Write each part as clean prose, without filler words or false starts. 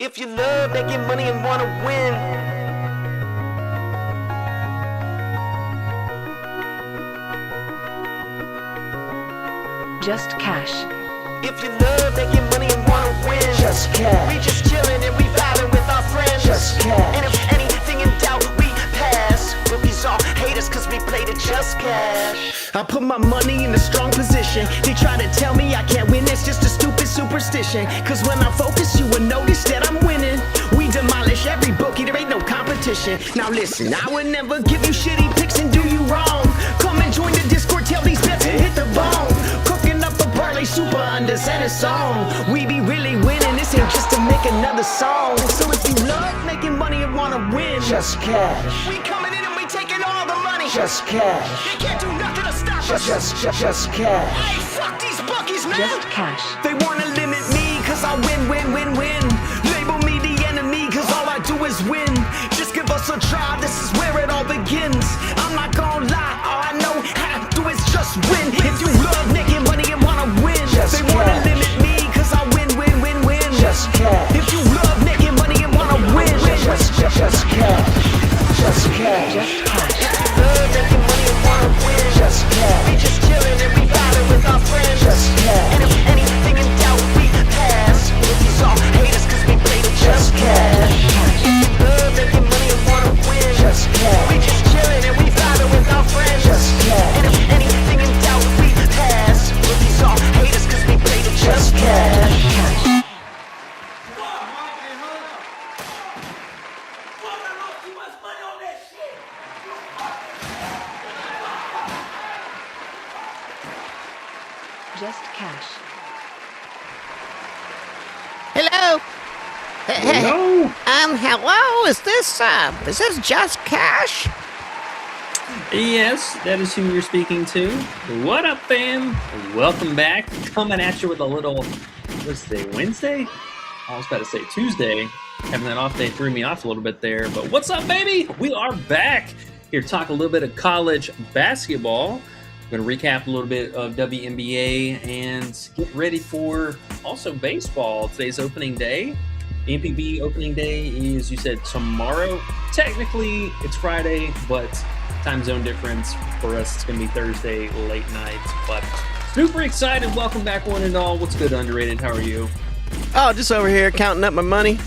If you love making money and wanna win, Just cash. if you love making money and wanna win, Just cash. we just chillin' and we vibing with our friends. Just cash. And if anything in doubt, we pass. Rookies all hate us cause we played it just cash. I put my money in a strong position. They try to tell me I can't win, it's just a stupid superstition. Cause when I focus, you will notice that I'm winning. We demolish every bookie, there ain't no competition. Now listen, I would never give you shitty picks and do you wrong. Come and join the Discord, tell these bets and hit the bone. Cooking up a parlay super unders and a song. We be really winning, this ain't just to make another song. So if you love making money and wanna win, Just cash. we coming in and we taking all the money. Just cash. They can't do nothing to stop us. Just cash. Hey, fuck these bookies, man. Just cash. They wanna limit me cause I win. Label me the enemy cause all I do is win. Just give us a try, this is where it all begins. I'm not gonna lie, all I know how to do is just win. If you love making money and wanna win, Just they wanna cash. limit me cause I win. Just cash. If you love making money and wanna win, Just cash. Just cash. Just cash. love making money and wanna win. Just cash. We just chillin' and we vibing with our friends. Just cash. And if anything in doubt, we pass. Rookies all hate us cause we played it just cash. Love making money and wanna win. Just cash. We just chillin' and we vibing with our friends. Just cash. And if anything in doubt, we pass. Rookies all hate us cause we played it just cash. Just cash. Hello? Hello? Hello? Is this Just Cash? Yes, that is who you're speaking to. What up, fam? Welcome back. Coming at you with a little, what's today, Wednesday? I was about to say Tuesday. Having that off day threw me off a little bit there. But what's up, baby? We are back here to talk a little bit of college basketball. We're going to recap a little bit of WNBA and get ready for also baseball. Today's opening day. The NPB opening day is, you said, tomorrow. Technically, it's Friday, but time zone difference for us, it's going to be Thursday late night. But super excited. Welcome back, one and all. What's good, Underrated? How are you? Oh, just over here counting up my money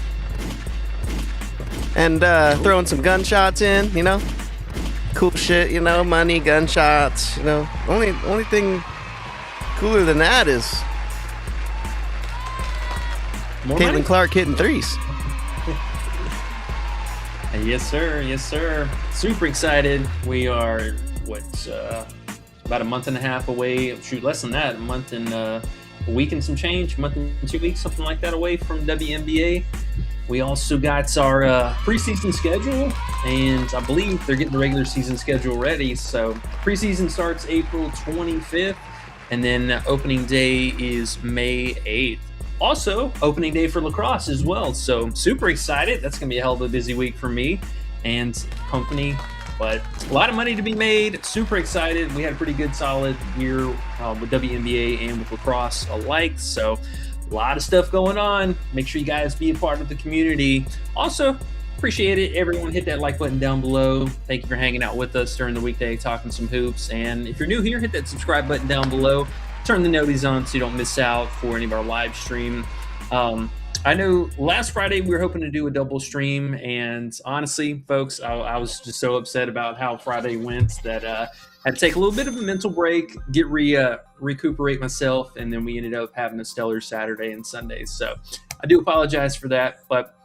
and throwing some gunshots in, you know? Cool shit, you know, money, gunshots, you know. Only thing cooler than that is More money? Caitlin Clark hitting threes. Yes, sir. Yes, sir. Super excited. We are, about a month and a half away. Shoot, less than that. A month and a week and some change. A month and 2 weeks, something like that, away from WNBA. We also got our preseason schedule, and I believe they're getting the regular season schedule ready. So preseason starts April 25th, and then opening day is May 8th. Also, opening day for lacrosse as well. So super excited. That's going to be a hell of a busy week for me and company. But a lot of money to be made. Super excited. We had a pretty good, solid year with WNBA and with lacrosse alike. So a lot of stuff going on. Make sure you guys be a part of the community. Also, appreciate it. Everyone hit that like button down below. Thank you for hanging out with us during the weekday, talking some hoops. And if you're new here, hit that subscribe button down below. Turn the noties on so you don't miss out for any of our live stream. I know last Friday we were hoping to do a double stream, and honestly, folks, I was just so upset about how Friday went that I had to take a little bit of a mental break, get recuperate myself, and then we ended up having a stellar Saturday and Sunday. So I do apologize for that, but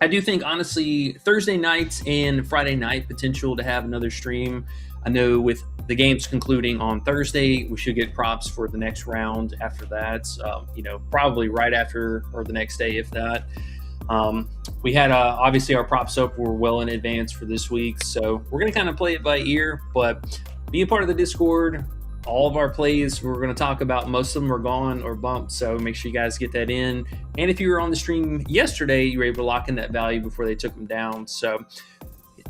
I do think, honestly, Thursday night and Friday night potential to have another stream. I know with the games concluding on Thursday, we should get props for the next round after that, probably right after or the next day, if that. We had, obviously, our props up were well in advance for this week, so we're going to kind of play it by ear, but be a part of the Discord. All of our plays we're going to talk about, most of them are gone or bumped, so make sure you guys get that in. And if you were on the stream yesterday, you were able to lock in that value before they took them down. So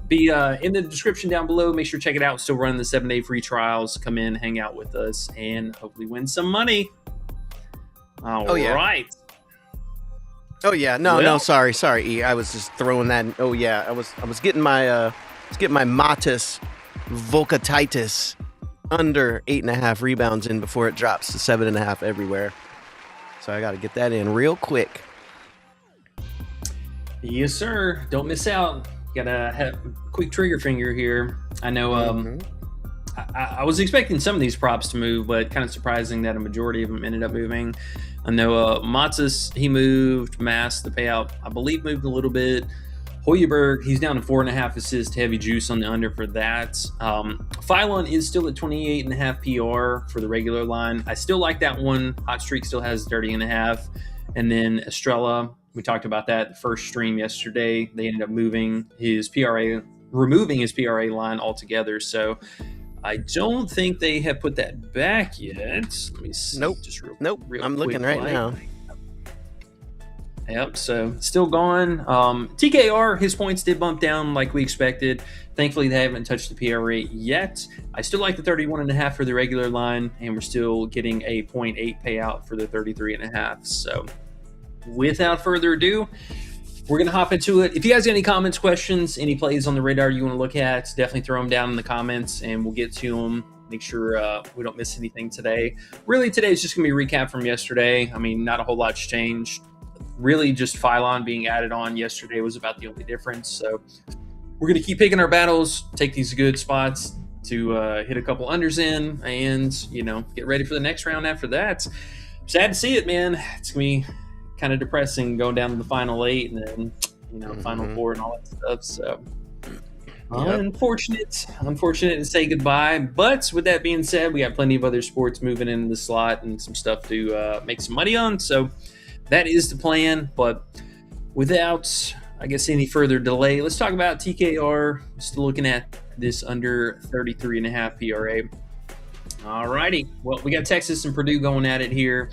be in the description down below. Make sure to check it out. Still running the 7-day free trials. Come in, hang out with us, and hopefully win some money. All right. Oh yeah, no, Well- sorry, E. I was just throwing that. Oh yeah, I was getting my Matis Volcatitis under 8.5 rebounds in before it drops to 7.5 everywhere. So I got to get that in real quick. Yes, sir. Don't miss out. Gotta have a quick trigger finger here. I know. I was expecting some of these props to move, but kind of surprising that a majority of them ended up moving. I know Matzis, he moved. Mass, the payout, I believe, moved a little bit. Hoiberg, he's down to 4.5 assists, heavy juice on the under for that. Phylon is still at 28.5 PR for the regular line. I still like that one. Hot Streak still has 30.5. And then Estrella, we talked about that the first stream yesterday. They ended up moving his PRA, removing his PRA line altogether. So I don't think they have put that back yet. Let me see. Nope. Just real I'm looking right now. Yep, so still gone. TKR, his points did bump down like we expected. Thankfully, they haven't touched the PRA yet. I still like the 31.5 for the regular line, and we're still getting a 0.8 payout for the 33.5. So without further ado, we're going to hop into it. If you guys got any comments, questions, any plays on the radar you want to look at, definitely throw them down in the comments, and we'll get to them. Make sure we don't miss anything today. Really, today is just going to be a recap from yesterday. I mean, not a whole lot's changed. Really, just Phylon being added on yesterday was about the only difference. So we're going to keep picking our battles, take these good spots to hit a couple unders in, and, you know, get ready for the next round after that. Sad to see it, man. It's going to be kind of depressing going down to the final 8 and then, you know, final 4 and all that stuff. So unfortunate to say goodbye. But with that being said, we got plenty of other sports moving into the slot and some stuff to make some money on. So that is the plan. But without, I guess, any further delay, let's talk about TKR. Still looking at this under 33.5 PRA. All righty. Well, we got Texas and Purdue going at it here.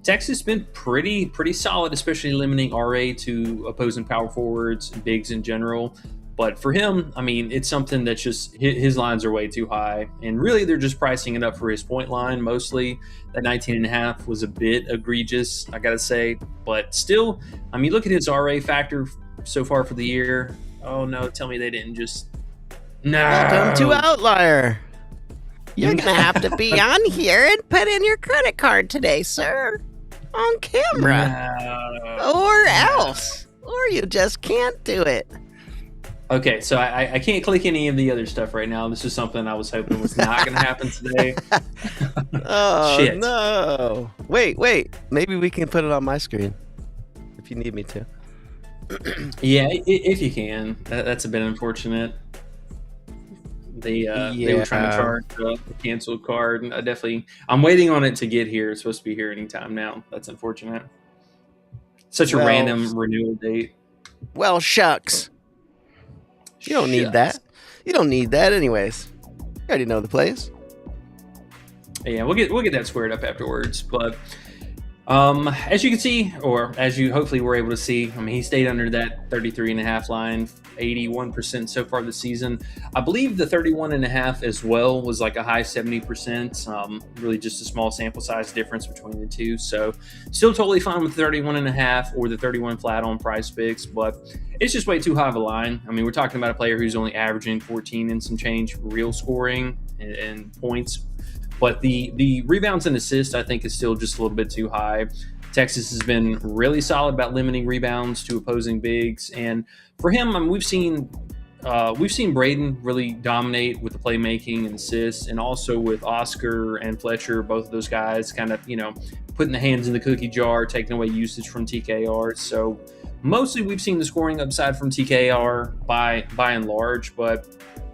Texas has been pretty solid, especially limiting RA to opposing power forwards and bigs in general. But for him, I mean, it's something that's just his lines are way too high. And really, they're just pricing it up for his point line mostly. That 19.5 was a bit egregious, I got to say. But still, I mean, look at his RA factor so far for the year. Oh, no, tell me they didn't just... No. Welcome to Outlier. You're going to have to be on here and put in your credit card today, sir. On camera. No. Or else. Or you just can't do it. Okay, so I can't click any of the other stuff right now. This is something I was hoping was not going to happen today. Oh, Shit. no. Wait. Maybe we can put it on my screen if you need me to. Yeah, if you can. That's a bit unfortunate. They were trying to charge the canceled card. And I'm waiting on it to get here. It's supposed to be here anytime now. That's unfortunate. Such a random renewal date. Well, shucks. You don't need that. You don't need that anyways. You already know the plays. Yeah, we'll get that squared up afterwards. But as you can see, or as you hopefully were able to see, I mean, he stayed under that 33.5 line, 81% so far this season. I believe the 31.5 as well was like a high 70%. Really just a small sample size difference between the two. So still totally fine with 31.5 or the 31 flat on Prize Picks, but it's just way too high of a line. I mean, we're talking about a player who's only averaging 14 and some change real scoring and points. But the rebounds and assists, I think, is still just a little bit too high. Texas has been really solid about limiting rebounds to opposing bigs. And for him, I mean, we've seen Braden really dominate with the playmaking and assists, and also with Oscar and Fletcher, both of those guys kind of, you know, putting the hands in the cookie jar, taking away usage from TKR. So mostly we've seen the scoring upside from TKR by and large. But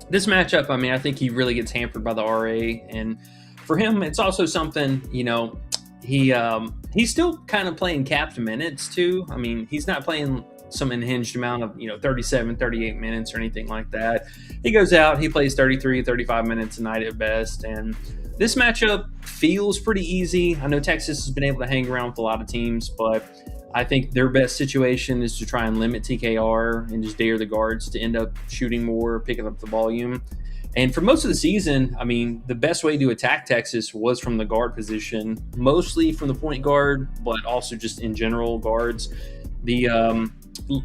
this matchup, I mean, I think he really gets hampered by the RA. And for him, it's also something, you know, he's still kind of playing capped minutes too. I mean, he's not playing some unhinged amount of, 37, 38 minutes or anything like that. He goes out, he plays 33, 35 minutes a night at best. And this matchup feels pretty easy. I know Texas has been able to hang around with a lot of teams, but I think their best situation is to try and limit TKR and just dare the guards to end up shooting more, picking up the volume. And for most of the season, I mean, the best way to attack Texas was from the guard position, mostly from the point guard, but also just in general guards. The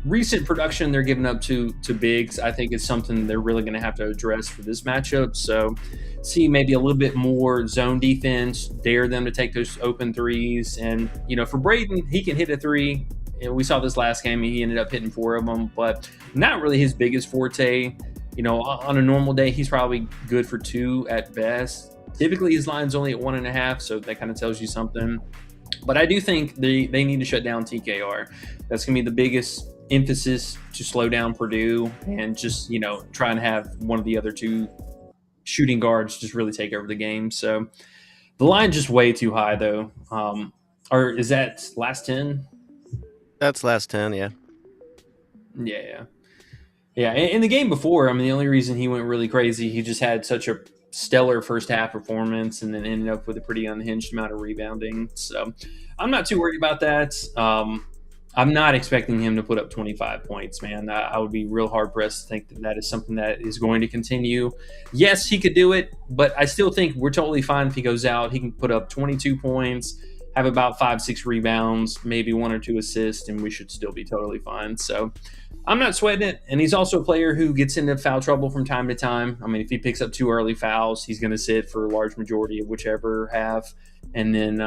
recent production they're giving up to bigs, I think, is something they're really going to have to address for this matchup. So see maybe a little bit more zone defense, dare them to take those open threes. And, for Braden, he can hit a three. And we saw this last game. He ended up hitting 4 of them, but not really his biggest forte. On a normal day, he's probably good for 2 at best. Typically, his line's only at 1.5, so that kind of tells you something. But I do think they need to shut down TKR. That's going to be the biggest emphasis to slow down Purdue and just, try and have one of the other 2 shooting guards just really take over the game. So the line's just way too high, though. Or is that last 10? That's last 10, yeah. Yeah. Yeah, in the game before, I mean, the only reason he went really crazy, he just had such a stellar first half performance and then ended up with a pretty unhinged amount of rebounding. So I'm not too worried about that. I'm not expecting him to put up 25 points, man. I would be real hard-pressed to think that is something that is going to continue. Yes, he could do it, but I still think we're totally fine if he goes out. He can put up 22 points, have about 5-6 rebounds, maybe 1 or 2 assists, and we should still be totally fine. So I'm not sweating it. And he's also a player who gets into foul trouble from time to time. I mean, if he picks up 2 early fouls, he's going to sit for a large majority of whichever half. And then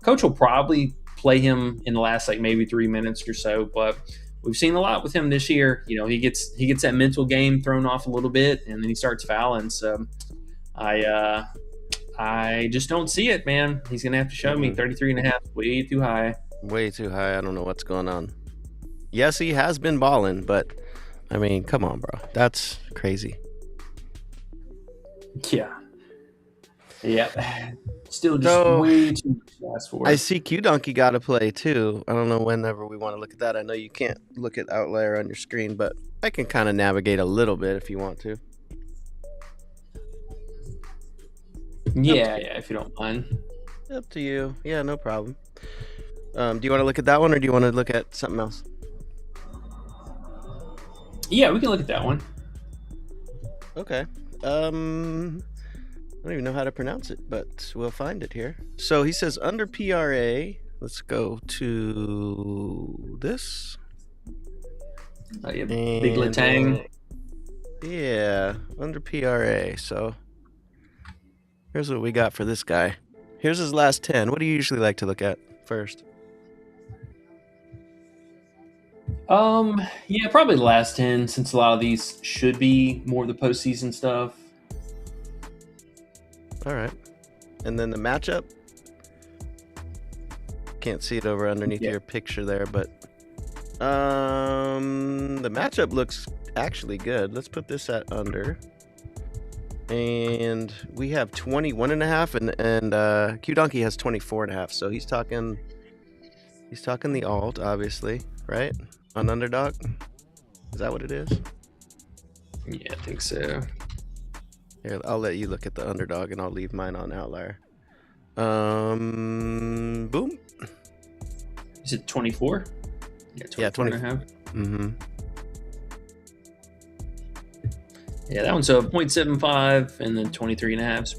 coach will probably play him in the last maybe 3 minutes or so. But we've seen a lot with him this year. He gets that mental game thrown off a little bit, and then he starts fouling. So I just don't see it, man. He's going to have to show me 33.5, way too high. Way too high. I don't know what's going on. Yes, he has been balling, but, I mean, come on, bro. That's crazy. Yeah. Still just way too much to ask for. I see Q-Donkey got to play, too. I don't know whenever we want to look at that. I know you can't look at Outlier on your screen, but I can kind of navigate a little bit if you want to. Yeah, if you don't mind. Up to you. Yeah, no problem. Do you want to look at that one, or do you want to look at something else? Yeah, we can look at that one. Okay. I don't even know how to pronounce it, but we'll find it here. So he says under PRA, let's go to this. Big Latang. Yeah, under PRA. So here's what we got for this guy. Here's his last 10. What do you usually like to look at first? Yeah, probably the last 10, since a lot of these should be more of the postseason stuff. All right. And then the matchup. Can't see it over underneath your picture there, but the matchup looks actually good. Let's put this at under. And we have 21.5, and Q-Donkey has 24.5. So he's talking the alt, obviously, right? On underdog. Is that what it is? Yeah, I think so. Here, I'll let you look at the underdog, and I'll leave mine on outlier. Boom. Is it 24? Yeah, 24 and a half. Mm-hmm. Yeah, that one's a 0.75, and then 23.5 is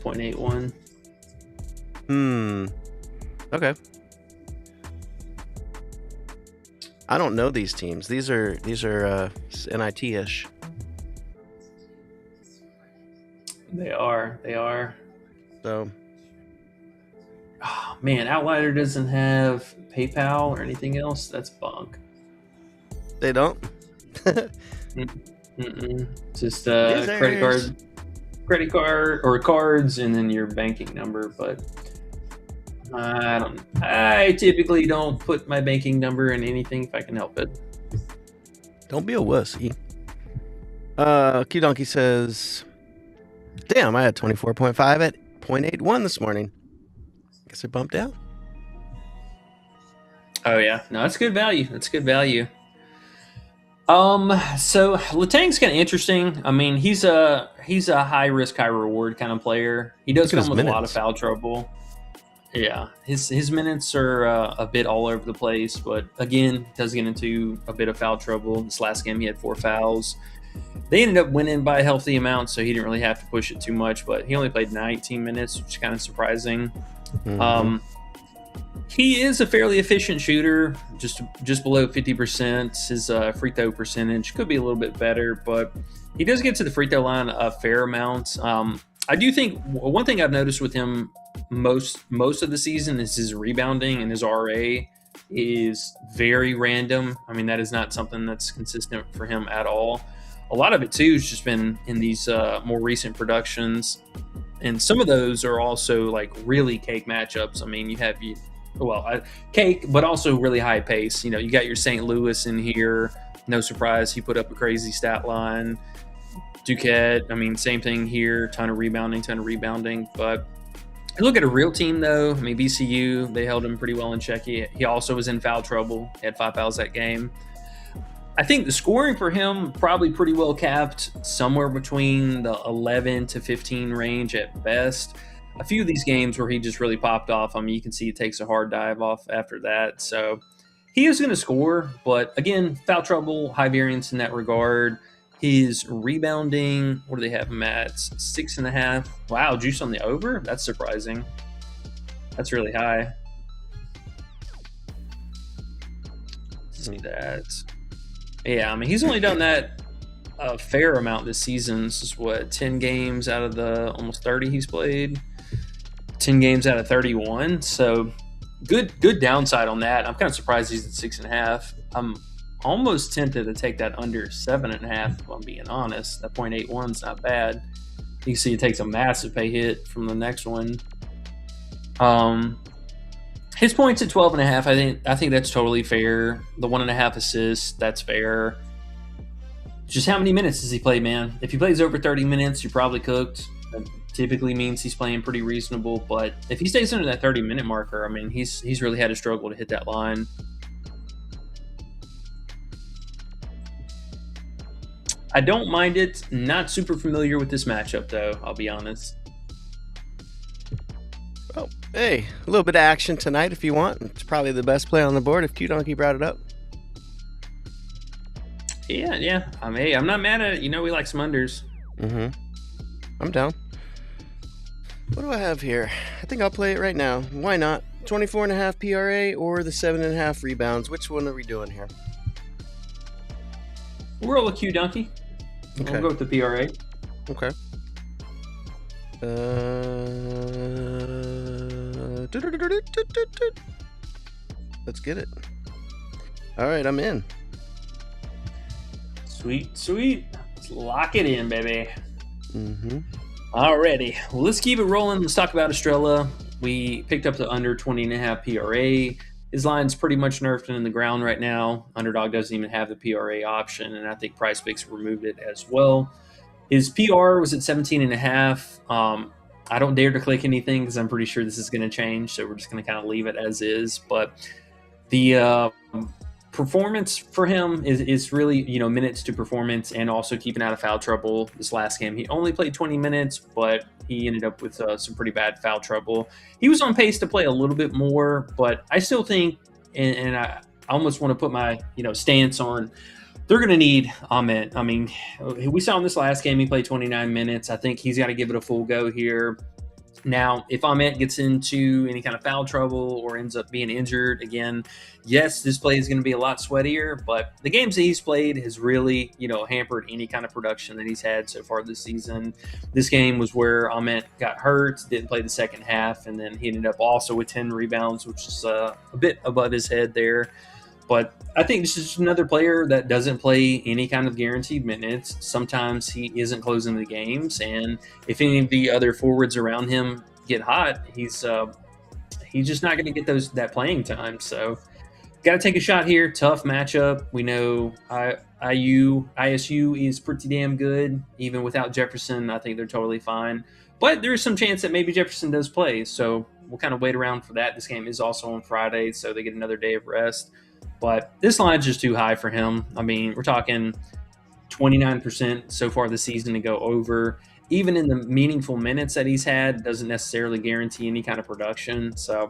0.81. Okay. I don't know these teams. These are NIT-ish. They are. So, oh, man, Outlier doesn't have PayPal or anything else. That's bunk. they don't. Just credit card or cards, and then your banking number. But I typically don't put my banking number in anything if I can help it. Don't be a wussy. Q-Donkey says, damn, I had 24.5 at 0.81 this morning. Guess it bumped down. Oh yeah, no, that's good value. So Latang's kind of interesting. I mean, he's a high risk, high reward kind of player. He does come with a lot of foul trouble. Yeah, his minutes are a bit all over the place, but again, does get into a bit of foul trouble. This last game, he had 4 fouls. They ended up winning by a healthy amount, so he didn't really have to push it too much. But he only played 19 minutes, which is kind of surprising. Mhm. He is a fairly efficient shooter, just below 50%. His free throw percentage could be a little bit better, but he does get to the free throw line a fair amount. I do think one thing I've noticed with him most of the season is his rebounding, and his RA is very random. I mean, that is not something that's consistent for him at all. A lot of it too has just been in these more recent productions, and some of those are also like really cake matchups. I mean, cake, but also really high pace. You know, you got your St. Louis in here. No surprise, he put up a crazy stat line. Duquette, I mean, same thing here. Ton of rebounding. But you look at a real team, though. I mean, VCU, they held him pretty well in check. He also was in foul trouble. He had 5 fouls that game. I think the scoring for him probably pretty well capped, somewhere between the 11 to 15 range at best. A few of these games where he just really popped off, I mean, you can see he takes a hard dive off after that. So he is going to score, but again, foul trouble, high variance in that regard. His rebounding, what do they have him at? 6.5. Wow, juice on the over? That's surprising. That's really high. See that. Yeah, I mean, he's only done that a fair amount this season. This is what, 10 games out of the almost 30 he's played? 10 games out of 31. So good downside on that. I'm kind of surprised he's at 6.5. I'm almost tempted to take that under 7.5, if I'm being honest. That 0.81 is not bad. You can see it takes a massive pay hit from the next one. His points at 12.5, I think that's totally fair. The 1.5 assists, that's fair. Just how many minutes does he play, man? If he plays over 30 minutes, you're probably cooked. That typically means he's playing pretty reasonable. But if he stays under that 30-minute marker, I mean, he's really had a struggle to hit that line. I don't mind it. Not super familiar with this matchup, though, I'll be honest. Oh, hey, a little bit of action tonight if you want. It's probably the best play on the board if Q-Donkey brought it up. Yeah. I mean, hey, I'm not mad at it. You know we like some unders. Mm-hmm. I'm down. What do I have here? I think I'll play it right now. Why not? 24.5 PRA or the 7.5 rebounds. Which one are we doing here? We'll roll a Q-Donkey. Okay. We'll go with the PRA. Okay. Let's get it. All right, I'm in. Sweet. Let's lock it in, baby. Mm-hmm. Alrighty. Well, let's keep it rolling. Let's talk about Estrella. We picked up the under 20.5 PRA. His line's pretty much nerfed in the ground right now. Underdog doesn't even have the PRA option, and I think PrizePicks removed it as well. His PR was at 17.5. I don't dare to click anything because I'm pretty sure this is going to change, so we're just going to kind of leave it as is. But the performance for him is really, minutes to performance and also keeping out of foul trouble. This last game, he only played 20 minutes, but he ended up with some pretty bad foul trouble. He was on pace to play a little bit more, but I still think, and I almost want to put my, stance on, they're going to need Ahmet. I mean, we saw in this last game, he played 29 minutes. I think he's got to give it a full go here. Now, if Ahmet gets into any kind of foul trouble or ends up being injured again, yes, this play is going to be a lot sweatier, but the games that he's played has really, hampered any kind of production that he's had so far this season. This game was where Ahmet got hurt, didn't play the second half, and then he ended up also with 10 rebounds, which is a bit above his head there. But I think this is another player that doesn't play any kind of guaranteed minutes. Sometimes he isn't closing the games, and if any of the other forwards around him get hot, he's just not going to get that playing time. So, got to take a shot here. Tough matchup. We know ISU is pretty damn good. Even without Jefferson, I think they're totally fine. But there is some chance that maybe Jefferson does play. So we'll kind of wait around for that. This game is also on Friday, so they get another day of rest. But this line's just too high for him. I mean, we're talking 29% so far this season to go over. even in the meaningful minutes that he's had, doesn't necessarily guarantee any kind of production. So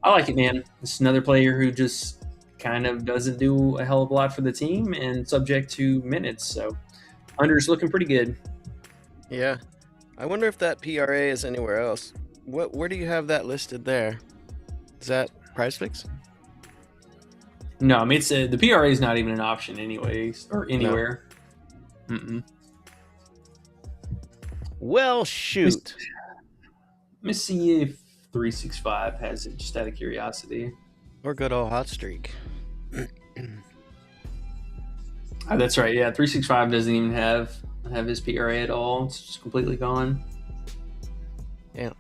I like it, man. It's another player who just kind of doesn't do a hell of a lot for the team and subject to minutes. So under's looking pretty good. Yeah. I wonder if that PRA is anywhere else. Where do you have that listed there? Is that PrizePicks? No, I mean, the PRA is not even an option anyways, or anywhere. No. Mm-mm. Well, shoot. Let me see if 365 has it, just out of curiosity. Or good old Hot Streak. Oh, that's right. Yeah, 365 doesn't even have his PRA at all. It's just completely gone. Yeah.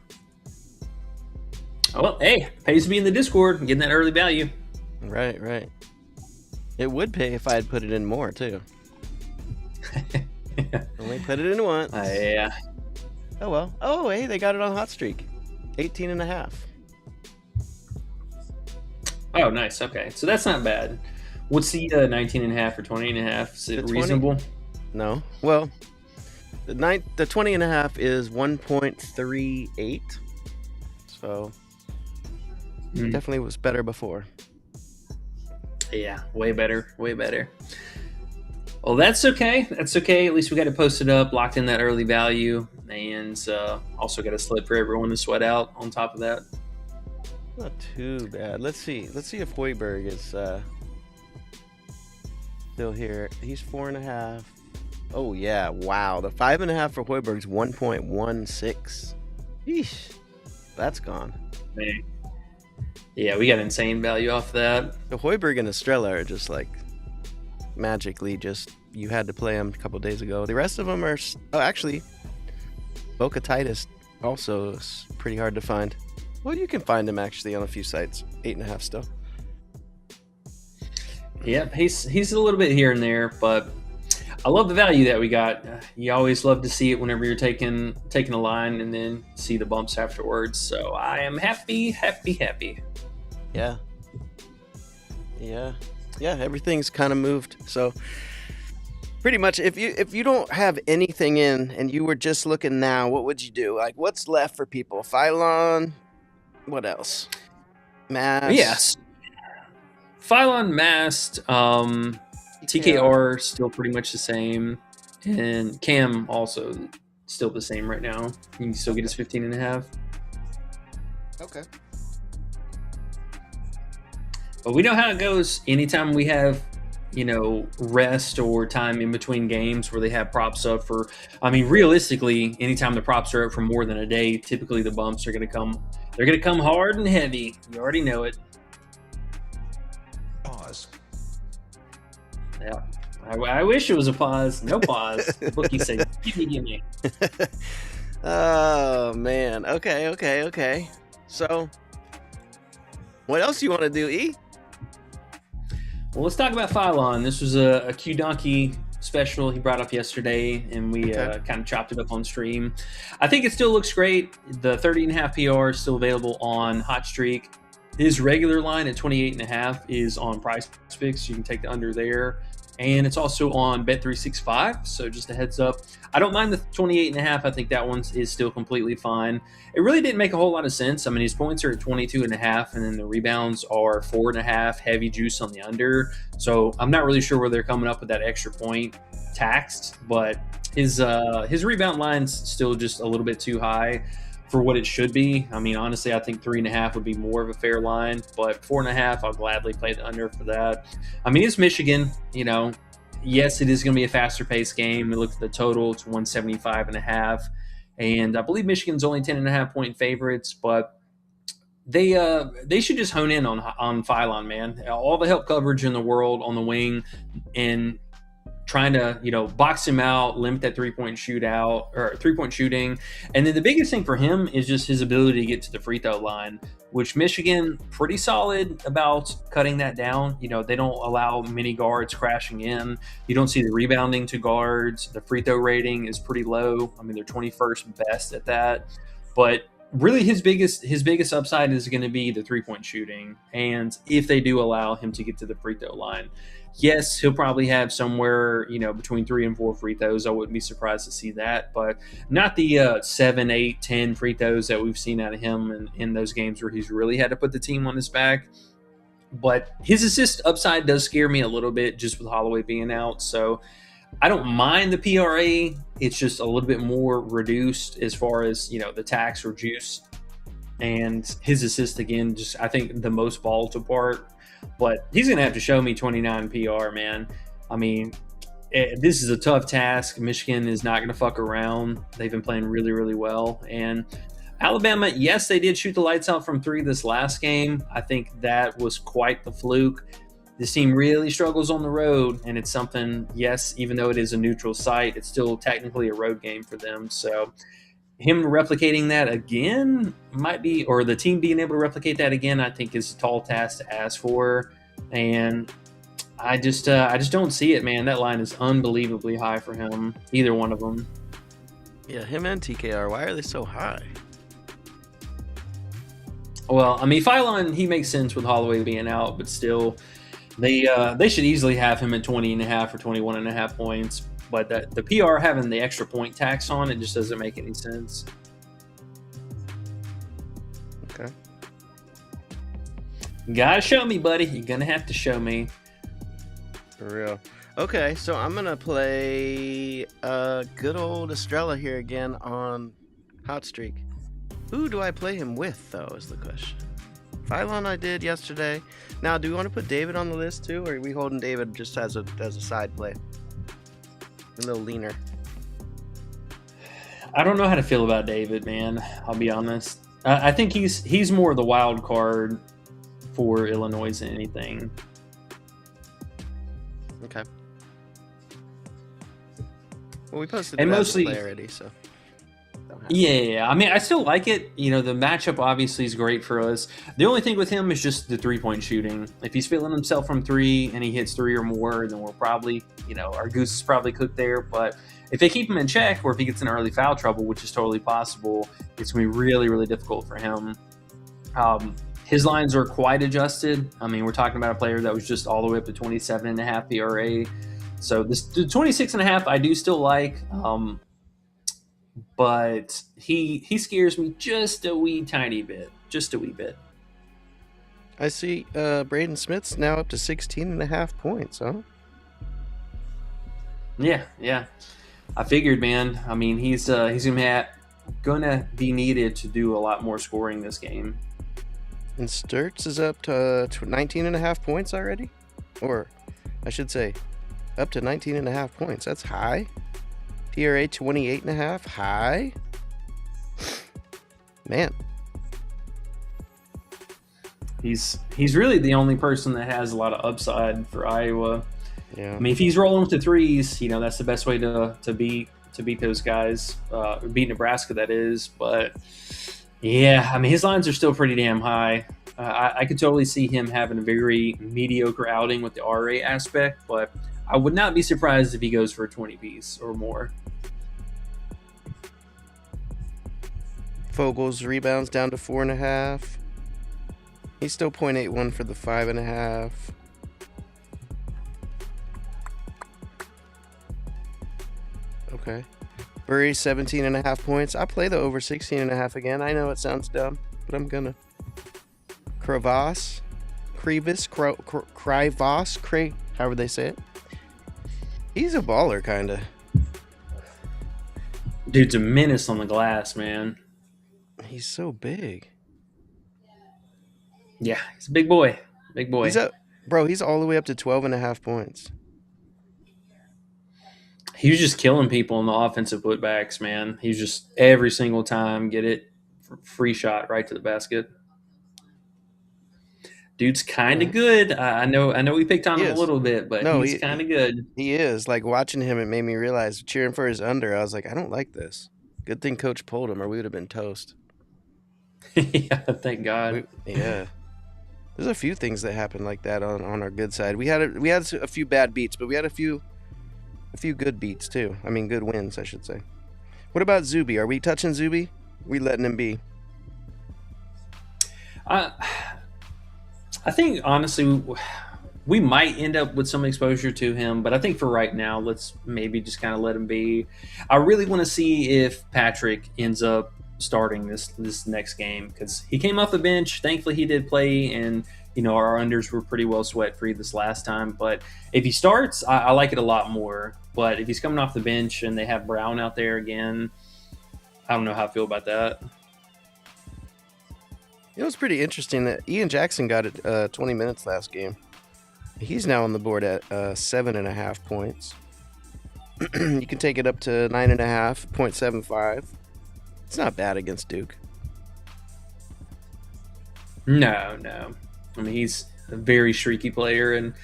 Oh, well, hey, pays to be in the Discord and getting that early value. Right. It would pay if I had put it in more, too. Only put it in once. Yeah. Oh, well. Oh, hey, they got it on Hot Streak. 18.5. Oh, nice. Okay. So that's not bad. What's the 19.5 or 20.5? Is it reasonable? No. Well, the 20.5 is 1.38. So definitely was better before. Yeah, way better. Well, that's okay. At least we got it posted up, locked in that early value, and also got a slip for everyone to sweat out on top of that. Not too bad. Let's see if Hoiberg is still here. He's 4.5. Oh yeah, wow. The 5.5 for Hoiberg's 1.16. Yeesh, that's gone. Man. Yeah, we got insane value off that. The Hoiberg and Estrella are just like magically you had to play them a couple days ago. The rest of them are actually Boca Titus also is pretty hard to find. Well, you can find him actually on a few sites. 8.5 still. Yep, he's a little bit here and there, but I love the value that we got. You always love to see it whenever you're taking a line and then see the bumps afterwards. So I am happy. Yeah. Everything's kind of moved. So pretty much, if you don't have anything in and you were just looking now, what would you do? Like, what's left for people? Phylon. What else? Mast. Yes. Phylon, Mast. TKR still pretty much the same, and Cam also still the same right now. You can still get his 15.5. Okay. But we know how it goes. Anytime we have, rest or time in between games where they have props up for, realistically, anytime the props are up for more than a day, typically the bumps are going to come. They're going to come hard and heavy. You already know it. Pause. Yeah. I wish it was a pause. No pause. The bookie said, give me. Oh, man. Okay. So, what else you want to do, E? Well, let's talk about Phylon. This was a Q Donkey special he brought up yesterday, and we kind of chopped it up on stream. I think it still looks great. The 30.5 PR is still available on Hot Streak. His regular line at 28.5 is on PrizePicks. You can take the under there. And it's also on Bet365, so just a heads up. I don't mind the 28.5. I think that one is still completely fine. It really didn't make a whole lot of sense. His points are at 22.5, and then the rebounds are 4.5, heavy juice on the under. So I'm not really sure where they're coming up with that extra point taxed, but his rebound line's still just a little bit too high for what it should be. Honestly, I think 3.5 would be more of a fair line, but 4.5, I'll gladly play the under for that. It's Michigan, yes, it is going to be a faster paced game. We looked at the total, it's 175.5, and I believe Michigan's only 10.5 point favorites, but they should just hone in on Phylon, man. All the help coverage in the world on the wing, and trying to, box him out, limit that 3-point shootout or 3-point shooting. And then the biggest thing for him is just his ability to get to the free throw line, which Michigan pretty solid about cutting that down. They don't allow many guards crashing in. You don't see the rebounding to guards. The free throw rating is pretty low. They're 21st best at that. But really his biggest upside is going to be the 3-point shooting, and if they do allow him to get to the free throw line, yes, he'll probably have somewhere between 3 and 4 free throws. I wouldn't be surprised to see that, but not the 7, 8, 10 free throws that we've seen out of him in those games where he's really had to put the team on his back. But his assist upside does scare me a little bit just with Holloway being out. So I don't mind the PRA. It's just a little bit more reduced as far as, the tax or juice. And his assist, again, just I think the most volatile part. But he's going to have to show me 29 PR, man. I mean, this is a tough task. Michigan is not going to fuck around. They've been playing really, really well. And Alabama, yes, they did shoot the lights out from 3 this last game. I think that was quite the fluke. This team really struggles on the road, and it's something, yes, even though it is a neutral site, it's still technically a road game for them. So him replicating that again might be, or the team being able to replicate that again, I think is a tall task to ask for. And I just don't see it, man. That line is unbelievably high for him, either one of them. Yeah, him and TKR, why are they so high? Well, I mean, Phylon, he makes sense with Holloway being out, but still, they should easily have him at 20.5 or 21.5 points. But the PR having the extra point tax on it just doesn't make any sense. Okay. You gotta show me, buddy. You're gonna have to show me. For real. Okay, so I'm gonna play good old Estrella here again on Hot Streak. Who do I play him with, though, is the question. Phylon I did yesterday. Now, do we want to put David on the list, too, or are we holding David just as a side play? A little leaner. I don't know how to feel about David, man. I'll be honest. I think he's more the wild card for Illinois than anything. Okay. Well, we posted And it as a mostly- play already, so. Yeah. I mean, I still like it. The matchup obviously is great for us. The only thing with him is just the 3-point shooting. If he's feeling himself from 3 and he hits 3 or more, then we're probably, our goose is probably cooked there. But if they keep him in check, or if he gets in early foul trouble, which is totally possible, it's going to be really, really difficult for him. His lines are quite adjusted. I mean, we're talking about a player that was just all the way up to 27.5 PRA. So the 26.5 I do still like. But he scares me just a wee tiny bit. Just a wee bit. I see Braden Smith's now up to 16.5 points, huh? Yeah. I figured, man. I mean, he's gonna be needed to do a lot more scoring this game. And Sturts is up to 19.5 points already? Or, I should say, up to 19.5 points. That's high. PRA 28.5, high. Man. He's really the only person that has a lot of upside for Iowa. Yeah. I mean, if he's rolling with the threes, that's the best way to beat those guys, beat Nebraska, that is. But yeah, I mean, his lines are still pretty damn high. I could totally see him having a very mediocre outing with the RA aspect, but I would not be surprised if he goes for a 20-piece or more. Fogel's rebounds down to 4.5. He's still 0.81 for the 5.5. Okay. Burry 17.5 points. I play the over 16.5 again. I know it sounds dumb, but I'm gonna. Krivas, however they say it. He's a baller, kinda. Dude's a menace on the glass, man. He's so big. Yeah, he's a big boy. Big boy. He's all the way up to 12.5 points. He was just killing people in the offensive putbacks, man. He's just every single time get it free shot right to the basket. Dude's kind of good. I know we picked on him a little bit, but he's kind of good. He is. Like, watching him, it made me realize, cheering for his under, I was like, I don't like this. Good thing Coach pulled him, or we would have been toast. Yeah, thank God. Yeah. There's a few things that happened like that on our good side. We had a few bad beats, but we had a few good beats too. I mean, good wins, I should say. What about Zuby? Are we touching Zuby? We letting him be? I I think honestly we might end up with some exposure to him, but I think for right now, let's maybe just kind of let him be. I really want to see if Patrick ends up starting this next game because he came off the bench. Thankfully, he did play, and our unders were pretty well sweat free this last time. But if he starts, I like it a lot more. But if he's coming off the bench and they have Brown out there again, I don't know how I feel about that. It was pretty interesting that Ian Jackson got it 20 minutes last game. He's now on the board at 7.5 points. You can take it up to 9.5, 0.75. It's not bad against Duke. No. I mean, he's a very streaky player, and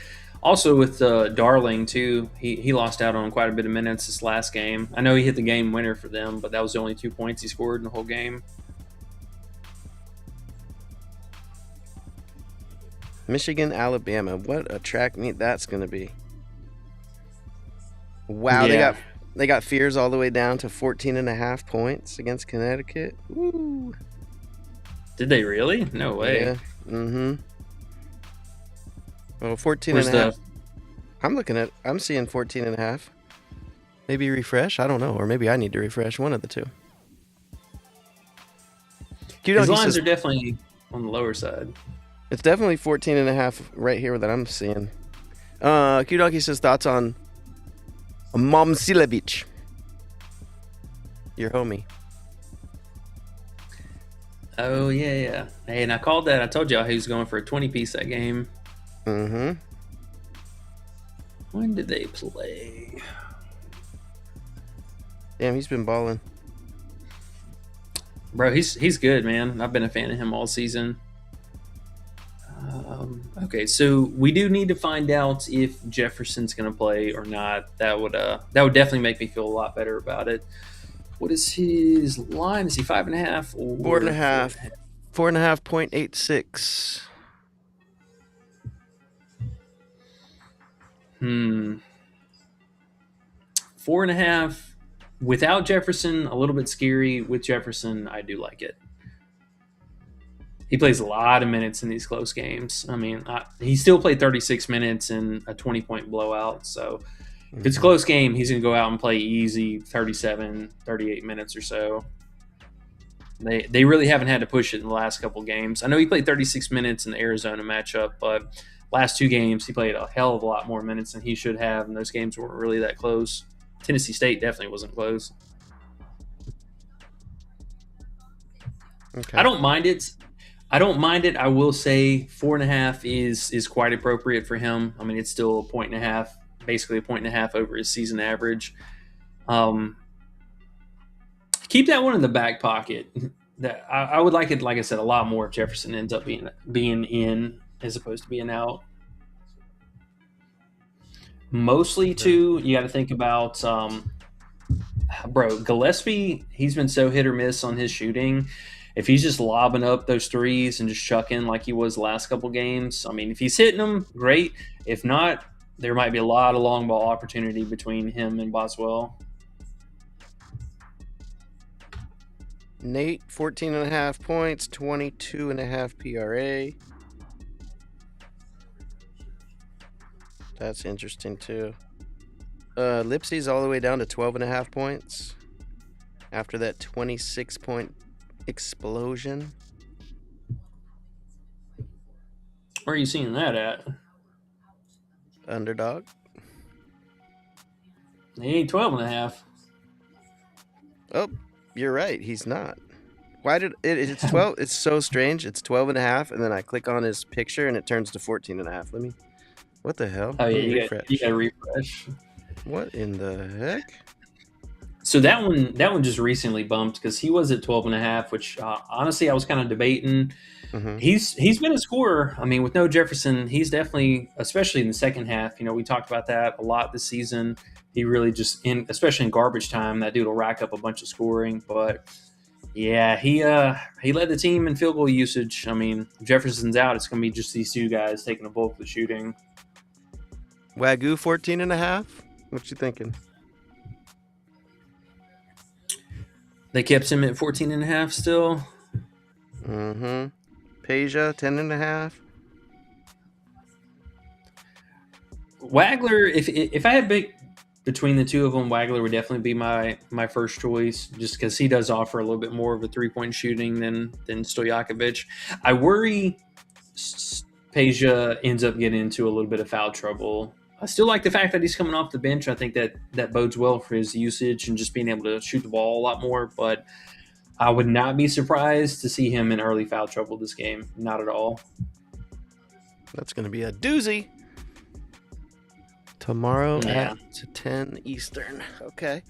also with Darling too. He lost out on quite a bit of minutes this last game. I know he hit the game winner for them, but that was the only 2 points he scored in the whole game. Michigan, Alabama. What a track meet that's going to be. Wow, Yeah. they got fears all the way down to 14.5 points against Connecticut. Woo. Did they really? No way. Yeah. Mm-hmm. Well, 14 Where's and a half. the I'm seeing 14.5. Maybe refresh? I don't know. Or maybe I need to refresh, one of the two. His lines are definitely on the lower side. It's definitely 14.5 right here that I'm seeing. Q-Donkey says thoughts on Momcilovic. Your homie. Oh yeah. Hey, and I called that. I told y'all he was going for a 20-piece that game. Mm-hmm. When did they play? Damn, he's been balling. Bro, he's good, man. I've been a fan of him all season. Okay, so we do need to find out if Jefferson's going to play or not. That would definitely make me feel a lot better about it. What is his line? Is he 5.5 or 4.5? 4.5.86. 4.5 without Jefferson, a little bit scary. With Jefferson, I do like it. He plays a lot of minutes in these close games. I mean, he still played 36 minutes in a 20-point blowout. So if it's a close game, he's going to go out and play easy 37, 38 minutes or so. They really haven't had to push it in the last couple games. I know he played 36 minutes in the Arizona matchup, but last two games he played a hell of a lot more minutes than he should have, and those games weren't really that close. Tennessee State definitely wasn't close. Okay. I don't mind it. I will say 4.5 is quite appropriate for him. I mean, it's still 1.5, basically 1.5 over his season average. Keep that one in the back pocket. That I would like it, like I said, a lot more if Jefferson ends up being in as opposed to being out. Mostly, too, you got to think about, Gillespie, he's been so hit or miss on his shooting. If he's just lobbing up those threes and just chucking like he was the last couple games, I mean, if he's hitting them, great. If not, there might be a lot of long ball opportunity between him and Boswell. Nate, 14.5 points, 22.5 PRA. That's interesting, too. Lipsy's all the way down to 12.5 points after that 26-point explosion. Where are you seeing that at? Underdog. He ain't 12.5. Oh, you're right. He's not. Why did it's 12? It's so strange. It's 12.5, and then I click on his picture, and it turns to 14.5. Let me. What the hell? Oh, Let me yeah, refresh. you got to refresh. What in the heck? So that one just recently bumped because he was at 12.5, which honestly I was kind of debating. Mm-hmm. He's been a scorer. I mean, with no Jefferson, he's definitely, especially in the second half. We talked about that a lot this season. He really just especially in garbage time, that dude will rack up a bunch of scoring. But yeah, he led the team in field goal usage. I mean, if Jefferson's out, it's going to be just these two guys taking the bulk of the shooting. Wagyu 14.5. What you thinking? They kept him at 14.5 still. Mm-hmm. Peja, 10.5. Wagler, if I had big between the two of them, Wagler would definitely be my first choice, just because he does offer a little bit more of a 3-point shooting than Stojakovic. I worry Peja ends up getting into a little bit of foul trouble. I still like the fact that he's coming off the bench. I think that bodes well for his usage and just being able to shoot the ball a lot more. But I would not be surprised to see him in early foul trouble this game. Not at all. That's going to be a doozy. Tomorrow Yeah. at 10 Eastern. Okay.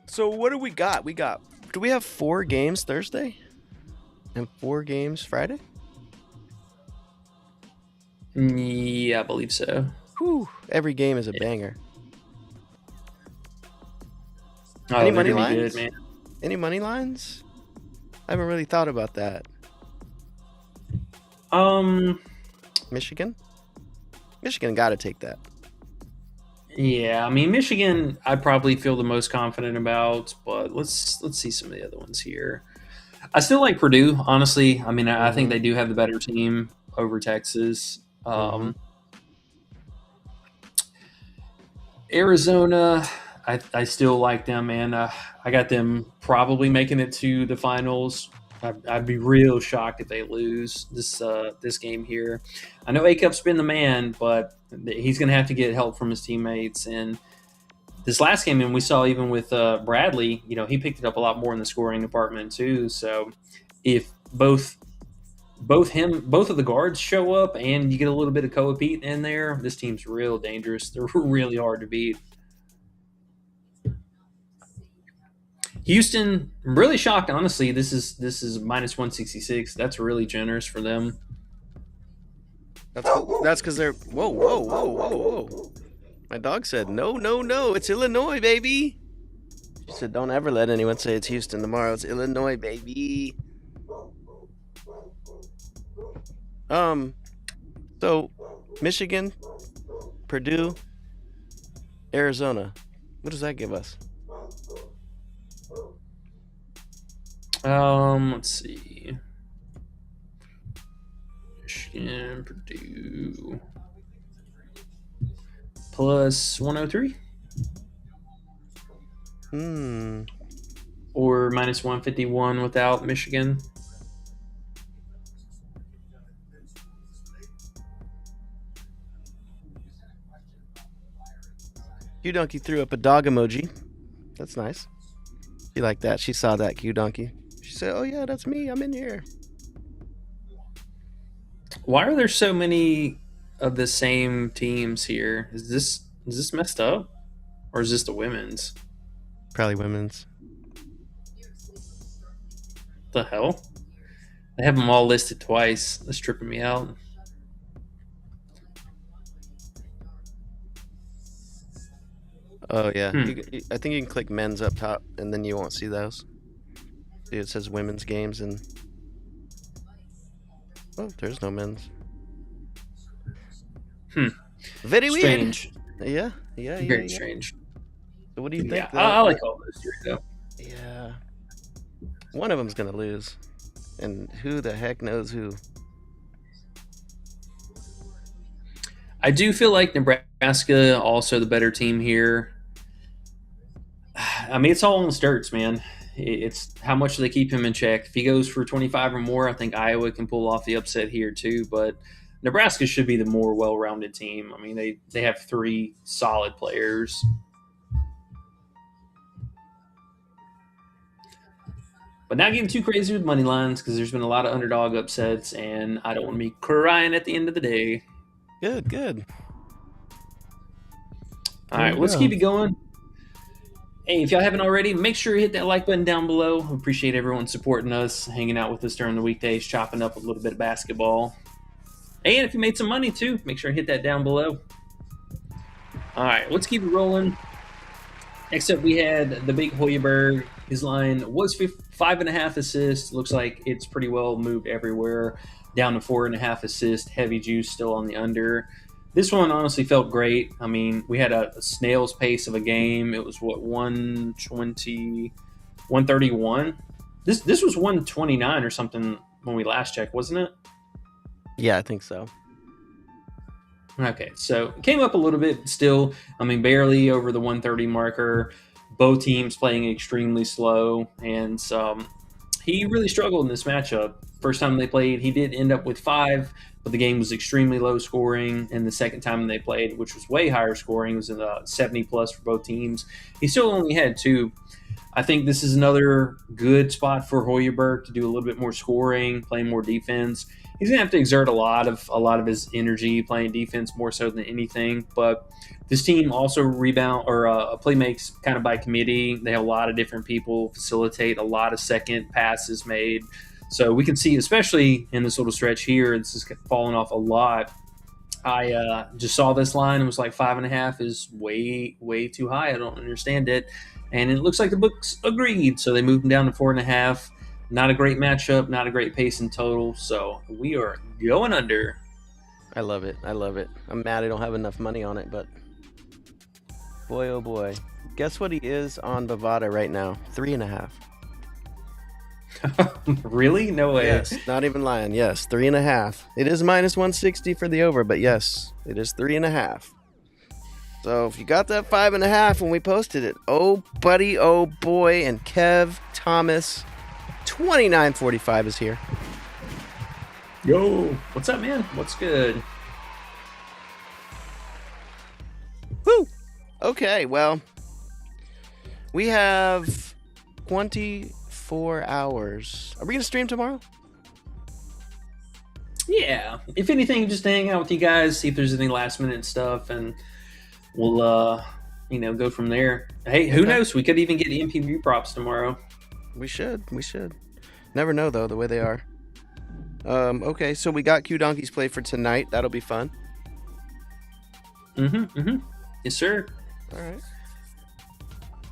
So what do we got? Do we have 4 games Thursday? And 4 games Friday? Yeah, I believe so. Whew. Every game is a banger. Oh, Any they're money gonna be lines? good, man. Any money lines? I haven't really thought about that. Michigan? Michigan got to take that. Yeah, I mean Michigan, I probably feel the most confident about, but let's see some of the other ones here. I still like Purdue, honestly. I mean, I think they do have the better team over Texas. Arizona, I still like them, man. I got them probably making it to the finals. I'd be real shocked if they lose this game here. I know A-Cup's been the man, but he's going to have to get help from his teammates. And this last game, and we saw even with Bradley, he picked it up a lot more in the scoring department too. So if both of the guards show up and you get a little bit of Koa Pete in there, this team's real dangerous. They're really hard to beat. Houston, I'm really shocked, honestly. This is minus 166. That's really generous for them. That's because they're whoa. My dog said no. It's Illinois, baby. She said don't ever let anyone say it's Houston tomorrow. It's Illinois, baby. So Michigan, Purdue, Arizona. What does that give us? Let's see. Michigan, Purdue. Plus 103? Or minus 151 without Michigan? Q-Donkey threw up a dog emoji. That's nice. She liked that. She saw that, Q-Donkey. She said, oh yeah, that's me. I'm in here. Why are there so many of the same teams here? Is this messed up? Or is this the women's? Probably women's. The hell? They have them all listed twice. That's tripping me out. Oh yeah. I think you can click men's up top and then you won't see those. See, it says women's games and oh, there's no men's. Very Strange. weird. Yeah. Very strange. So what do you think? Yeah, I like all those here though. Yeah. One of them's going to lose. And who the heck knows who? I do feel like Nebraska also the better team here. I mean, it's all on the Sturts, man. It's how much they keep him in check. If he goes for 25 or more, I think Iowa can pull off the upset here too. But Nebraska should be the more well-rounded team. I mean, they have 3 solid players. But not getting too crazy with money lines because there's been a lot of underdog upsets, and I don't want to be crying at the end of the day. Good. All right, let's keep it going. Hey, if y'all haven't already, make sure you hit that like button down below. We appreciate everyone supporting us, hanging out with us during the weekdays, chopping up a little bit of basketball. And if you made some money too, make sure to hit that down below. All right, let's keep it rolling. Next up, we had the big Hoiberg. His line was 5.5 assists. Looks like it's pretty well moved everywhere. Down to 4.5 assists. Heavy juice still on the under. This one honestly felt great. I mean, we had a snail's pace of a game. It was, 120, 131? This was 129 or something when we last checked, wasn't it? Yeah, I think so. Okay, so it came up a little bit still. I mean, barely over the 130 marker. Both teams playing extremely slow, and he really struggled in this matchup. First time they played, he did end up with 5, but the game was extremely low scoring. And the second time they played, which was way higher scoring, was in the 70 plus for both teams. He still only had 2. I think this is another good spot for Hoiberg to do a little bit more scoring, playing more defense. He's gonna have to exert a lot of his energy playing defense more so than anything. But this team also rebound or play makes kind of by committee. They have a lot of different people facilitate, a lot of second passes made. So we can see, especially in this little stretch here, this is falling off a lot. I just saw this line and was like 5.5 is way too high. I don't understand it. And it looks like the books agreed. So they moved him down to 4.5. Not a great matchup, not a great pace in total. So we are going under. I love it. I'm mad I don't have enough money on it, but boy, oh boy. Guess what he is on Bovada right now? 3.5. Really? No way. Yes, not even lying. Yes, 3.5. It is minus 160 for the over, but yes, it is 3.5. So if you got that 5.5 when we posted it, oh buddy, oh boy, and Kev Thomas, 29.45 is here. Yo, what's up, man? What's good? Woo! Okay, well, we have 24 hours. Are we going to stream tomorrow? Yeah. If anything, just to hang out with you guys, see if there's any last minute stuff, and we'll, go from there. Hey, who knows? We could even get MPV props tomorrow. We should. Never know, though, the way they are. Okay, so we got Q Donkey's play for tonight. That'll be fun. Yes, sir. All right.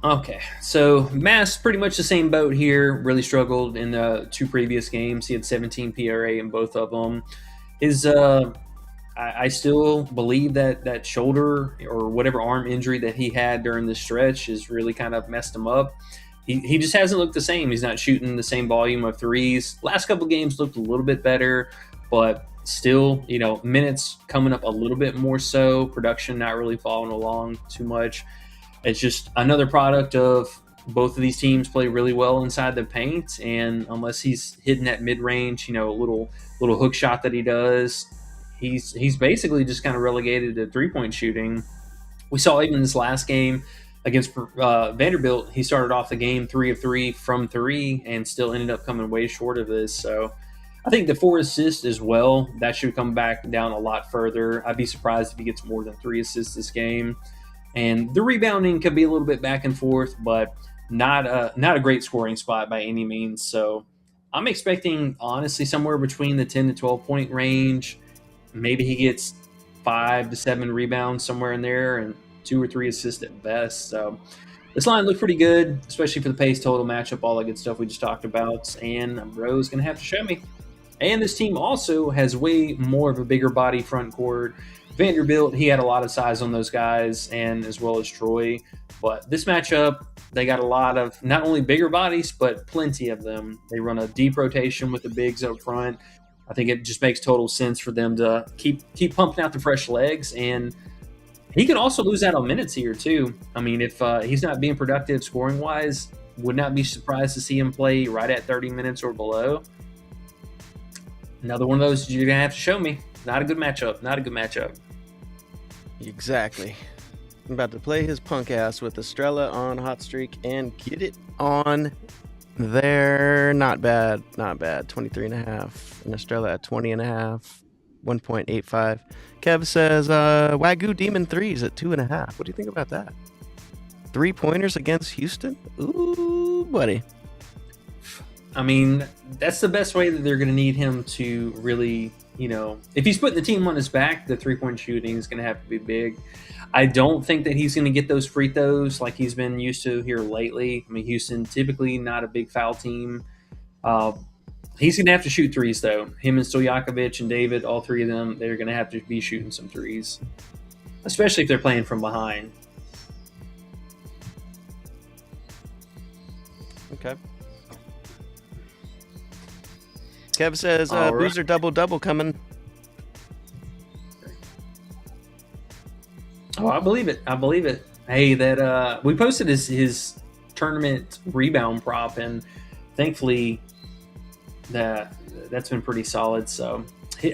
Okay, so Mass pretty much the same boat here. Really struggled in the 2 previous games. He had 17 PRA in both of them. His, I still believe that shoulder or whatever arm injury that he had during this stretch has really kind of messed him up. He just hasn't looked the same. He's not shooting the same volume of threes. Last couple games looked a little bit better, but still, minutes coming up a little bit more so. Production not really following along too much. It's just another product of both of these teams play really well inside the paint, and unless he's hitting that mid-range, little hook shot that he does, he's basically just kind of relegated to three-point shooting. We saw even this last game against Vanderbilt, he started off the game 3 of 3 from 3 and still ended up coming way short of this. So I think the 4 assists as well, that should come back down a lot further. I'd be surprised if he gets more than 3 assists this game. And the rebounding could be a little bit back and forth, but not a great scoring spot by any means. So I'm expecting, honestly, somewhere between the 10 to 12 point range. Maybe he gets 5 to 7 rebounds somewhere in there and 2 or 3 assists at best. So this line looked pretty good, especially for the pace, total matchup, all that good stuff we just talked about. And Bro's going to have to show me. And this team also has way more of a bigger body front court. Vanderbilt, he had a lot of size on those guys, and as well as Troy. But this matchup, they got a lot of not only bigger bodies, but plenty of them. They run a deep rotation with the bigs up front. I think it just makes total sense for them to keep pumping out the fresh legs. And he could also lose out on minutes here, too. I mean, if he's not being productive scoring-wise, would not be surprised to see him play right at 30 minutes or below. Another one of those you're going to have to show me. Not a good matchup. Exactly. I'm about to play his punk ass with Estrella on hot streak and get it on there. Not bad. 23.5. And Estrella at 20.5. 1.85. Kev says Wagyu Demon 3s at 2.5. What do you think about that? 3-pointers against Houston? Ooh, buddy. I mean, that's the best way that they're going to need him to really, if he's putting the team on his back, the 3-point shooting is going to have to be big. I don't think that he's going to get those free throws like he's been used to here lately. I mean, Houston, typically not a big foul team. He's going to have to shoot threes, though. Him and Stojakovic and David, all three of them, they're going to have to be shooting some threes, especially if they're playing from behind. Okay. Kev says All right. Boozer double coming. Oh, I believe it. Hey, that we posted his tournament rebound prop, and thankfully that's been pretty solid. So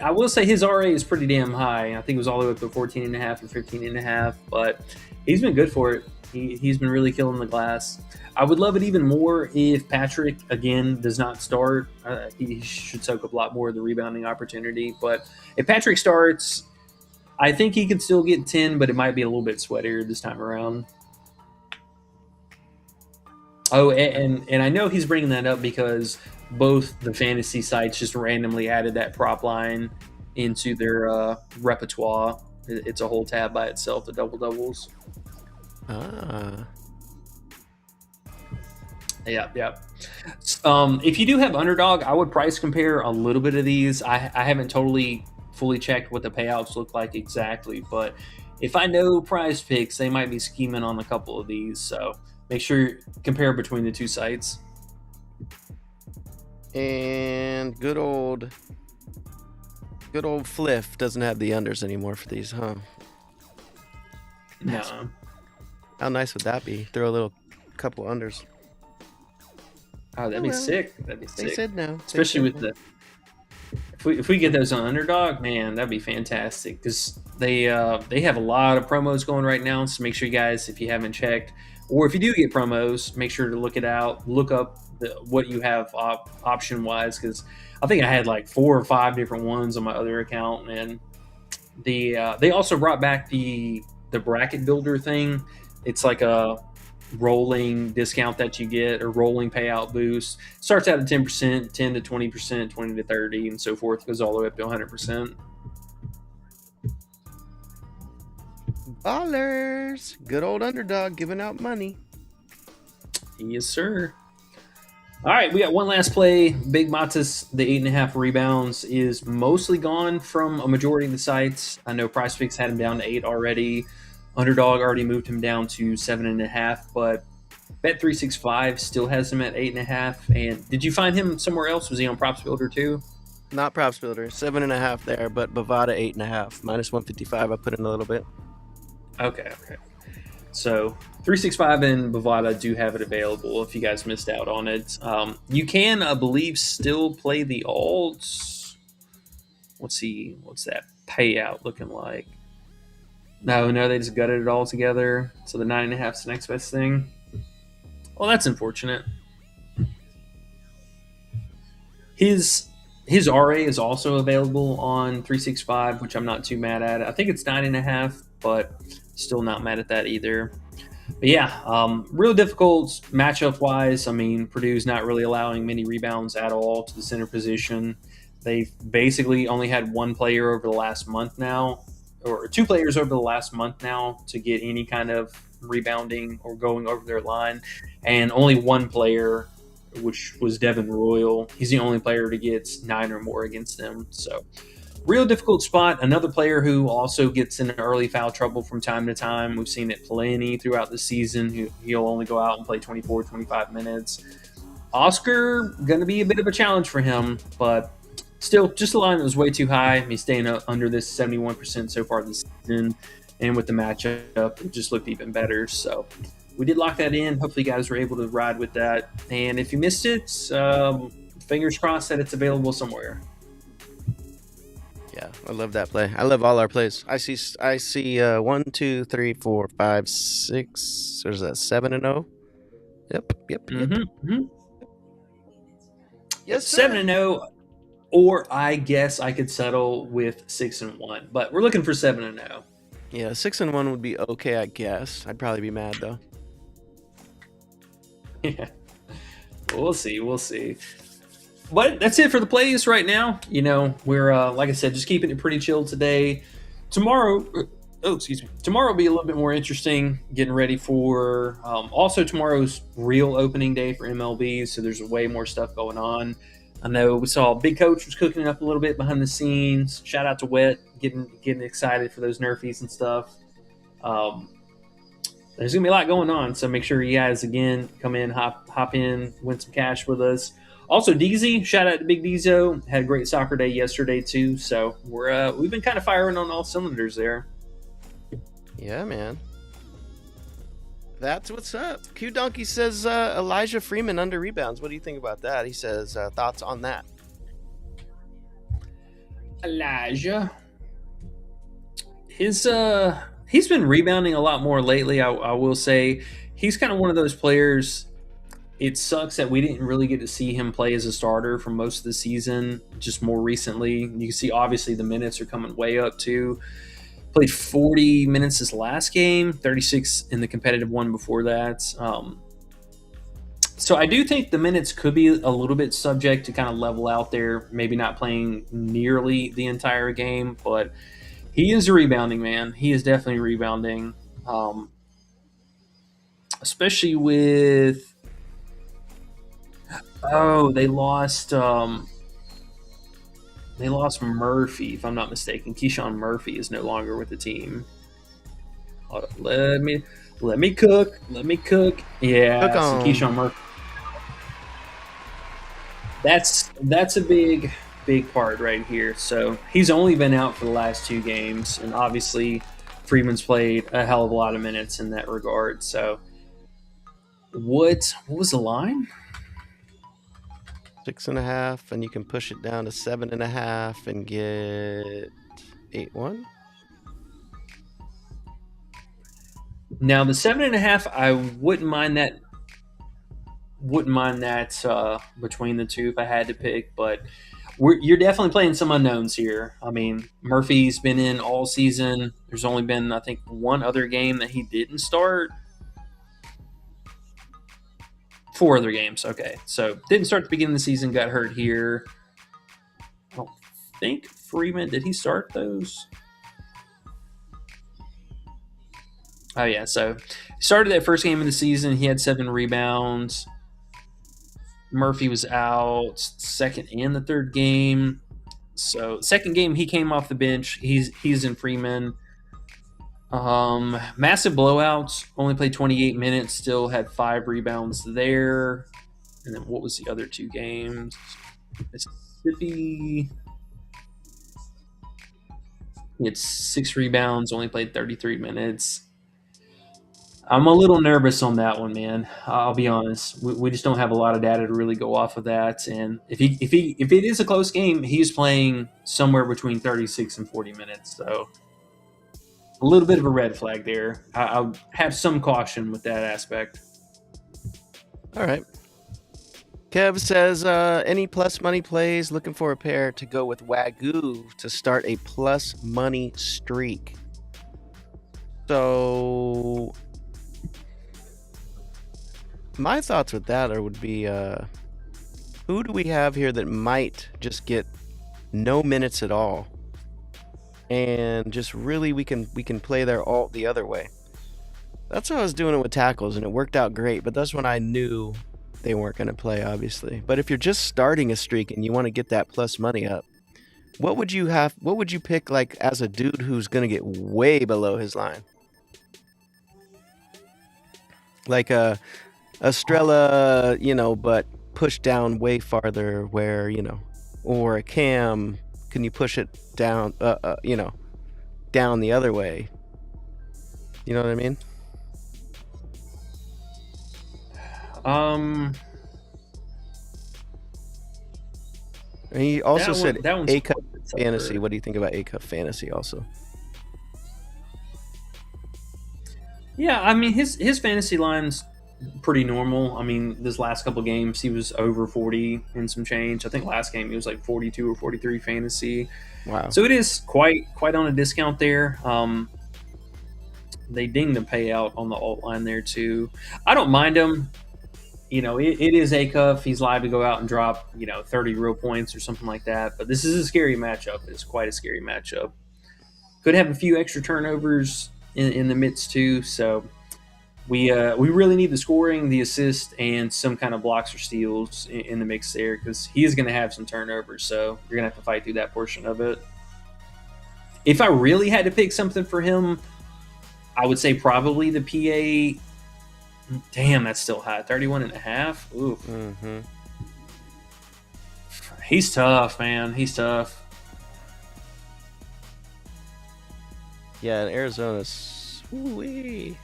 I will say his RA is pretty damn high. I think it was all the way up to 14.5 or 15.5, but he's been good for it. He's been really killing the glass. I would love it even more if Patrick, again, does not start. He should soak up a lot more of the rebounding opportunity. But if Patrick starts, I think he could still get 10, but it might be a little bit sweatier this time around. Oh, and I know he's bringing that up because both the fantasy sites just randomly added that prop line into their repertoire. It's a whole tab by itself, the double doubles. Yeah. If you do have underdog, I would price compare a little bit of these. I haven't totally fully checked what the payouts look like exactly, but if I know Prize Picks, they might be scheming on a couple of these. So make sure you compare between the two sites. And good old Fliff doesn't have the unders anymore for these, huh? No. How nice would that be? Throw a little couple unders. Oh, that'd be sick. That'd be sick. They said no. Especially with the if we get those on underdog, man, that'd be fantastic because they have a lot of promos going right now. So make sure you guys, if you haven't checked, or if you do get promos, make sure to look it out. Look up what you have option wise, because I think I had like 4 or 5 different ones on my other account, and they also brought back the bracket builder thing. It's like a rolling discount that you get, or rolling payout boost. Starts out at 10%, 10 to 20%, 20 to 30, and so forth. Goes all the way up to 100%. Ballers. Good old underdog giving out money. Yes, sir. All right, we got one last play. Big Matas, the 8.5 rebounds, is mostly gone from a majority of the sites. I know PrizePicks had him down to 8 already. Underdog already moved him down to 7.5, but Bet365 still has him at 8.5. And did you find him somewhere else? Was he on Props Builder too? Not Props Builder. 7.5 there, but Bovada 8.5. Minus 155. I put in a little bit. Okay. So 365 and Bovada do have it available if you guys missed out on it. You can, I believe, still play the alts. Let's see. What's that payout looking like? No, they just gutted it all together. So the 9.5 is the next best thing. Well, that's unfortunate. His RA is also available on 365, which I'm not too mad at. I think it's 9.5, but still not mad at that either. But yeah, real difficult matchup wise. I mean, Purdue's not really allowing many rebounds at all to the center position. They've basically only had one player over the last month now, or 2 players over the last month now to get any kind of rebounding or going over their line, and only one player, which was Devin Royal. He's the only player to get 9 or more against them. So real difficult spot. Another player who also gets in early foul trouble from time to time. We've seen it plenty throughout the season. He'll only go out and play 24, 25 minutes. Oscar, going to be a bit of a challenge for him, but still, just a line that was way too high. He's staying under this 71% so far this season, and with the matchup, it just looked even better. So we did lock that in. Hopefully, you guys were able to ride with that. And if you missed it, fingers crossed that it's available somewhere. Yeah, I love that play. I love all our plays. I see 1, 2, 3, 4, 5, 6. There's a 7-0. Yep. Mm-hmm. Yes, sir. 7-0. Or I guess I could settle with 6-1, but we're looking for 7-0. Yeah, 6-1 would be okay, I guess. I'd probably be mad though. Yeah, we'll see. But that's it for the plays right now. You know, we're like I said, just keeping it pretty chill today. Tomorrow will be a little bit more interesting. Getting ready for also tomorrow's real opening day for MLB, so there's way more stuff going on. I know we saw Big Coach was cooking it up a little bit behind the scenes. Shout out to Wet, getting excited for those Nerfies and stuff. There's going to be a lot going on, so make sure you guys, again, come in, hop in, win some cash with us. Also, DZ, shout out to Big Dizo. Had a great soccer day yesterday too. So we've been kind of firing on all cylinders there. Yeah, man. That's what's up. Q Donkey says Elijah Freeman under rebounds. What do you think about that? He says thoughts on that. Elijah, he's been rebounding a lot more lately. I will say he's kind of one of those players. It sucks that we didn't really get to see him play as a starter for most of the season, just more recently. You can see obviously the minutes are coming way up too. Played 40 minutes this last game, 36 in the competitive one before that. So I do think the minutes could be a little bit subject to kind of level out there, maybe not playing nearly the entire game, but he is a rebounding man. He is definitely rebounding, especially with they lost Murphy, if I'm not mistaken. Keyshawn Murphy is no longer with the team. Hold on, let me cook. Yeah, Cook so on. Keyshawn Murphy. That's a big part right here. So he's only been out for the last 2 games, and obviously Freeman's played a hell of a lot of minutes in that regard. So what was the line? 6.5, and you can push it down to 7.5 and get 8-1. Now the 7.5, I wouldn't mind that. Between the two if I had to pick, but you're definitely playing some unknowns here. I mean, Murphy's been in all season. There's only been, I think, one other game that he didn't start. 4 other games. Okay, so didn't start at the beginning of the season, got hurt here. I don't think Freeman, did he start those? Oh yeah, so he started that first game of the season. He had 7 rebounds. Murphy was out second and the third game. So second game he came off the bench. He's in Freeman. Massive blowouts. Only played 28 minutes. Still had 5 rebounds there. And then what was the other 2 games? Mississippi. He had 6 rebounds. Only played 33 minutes. I'm a little nervous on that one, man. I'll be honest. We just don't have a lot of data to really go off of that. And if it is a close game, he's playing somewhere between 36 and 40 minutes. So a little bit of a red flag there. I'll have some caution with that aspect. All right. Kev says, any plus money plays, looking for a pair to go with Wagyu to start a plus money streak. So my thoughts with that would be, who do we have here that might just get no minutes at all, and just really we can play their alt the other way. That's what I was doing it with tackles, and it worked out great. But that's when I knew they weren't going to play, obviously. But if you're just starting a streak and you want to get that plus money up, what would you pick, like, as a dude who's going to get way below his line? Like a Estrella, but pushed down way farther, where, or a Cam, can you push it down, down the other way? You know what I mean? And he also said A-Cup Fantasy. What do you think about A-Cup Fantasy also? Yeah, I mean, his fantasy line's pretty normal. I mean, this last couple games, he was over 40 and some change. I think last game he was like 42 or 43 fantasy. Wow. So it is quite on a discount there. They ding the payout on the alt line there too. I don't mind him. It is A-Cuff. He's live to go out and drop, 30 real points or something like that. But this is a scary matchup. It's quite a scary matchup. Could have a few extra turnovers in the midst too. So we really need the scoring, the assist, and some kind of blocks or steals in the mix there, because he is going to have some turnovers. So you're going to have to fight through that portion of it. If I really had to pick something for him, I would say probably the PA. Damn, that's still high. 31.5. Oof. Mm-hmm. He's tough, man. He's tough. Yeah, and Arizona's. Ooh-wee.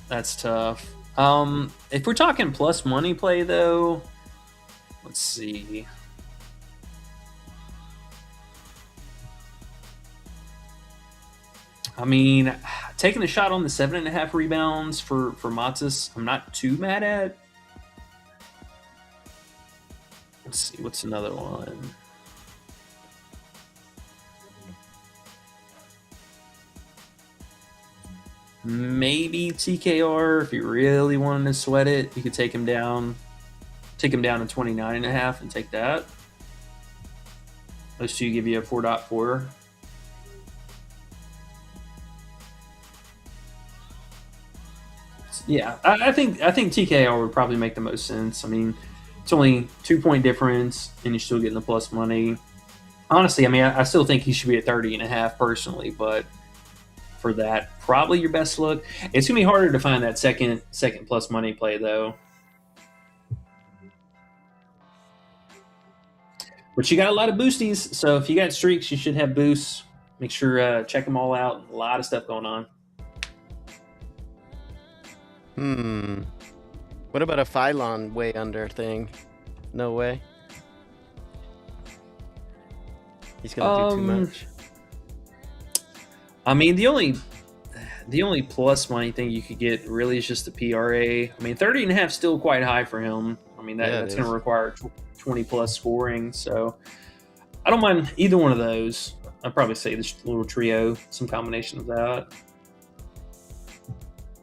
That's tough. If we're talking plus money play, though, let's see. I mean, taking a shot on the 7.5 rebounds for Matas, I'm not too mad at. Let's see, what's another one? Maybe TKR, if you really wanted to sweat it, you could take him down to 29.5 and take that. Those two give you a 4.4. Yeah, I think TKR would probably make the most sense. I mean, it's only 2-point difference, and you're still getting the plus money. Honestly, I mean, I still think he should be at 30.5 personally, but for that, probably your best look. It's gonna be harder to find that second plus money play though. But you got a lot of boosties, so if you got streaks, you should have boosts. Make sure check them all out. A lot of stuff going on. What about a Phylon way under thing? No way. He's gonna do too much. I mean, the only plus money thing you could get really is just the PRA. I mean, 30.5 is still quite high for him. I mean, that's going to require 20 plus scoring. So I don't mind either one of those. I'd probably say this little trio, some combination of that.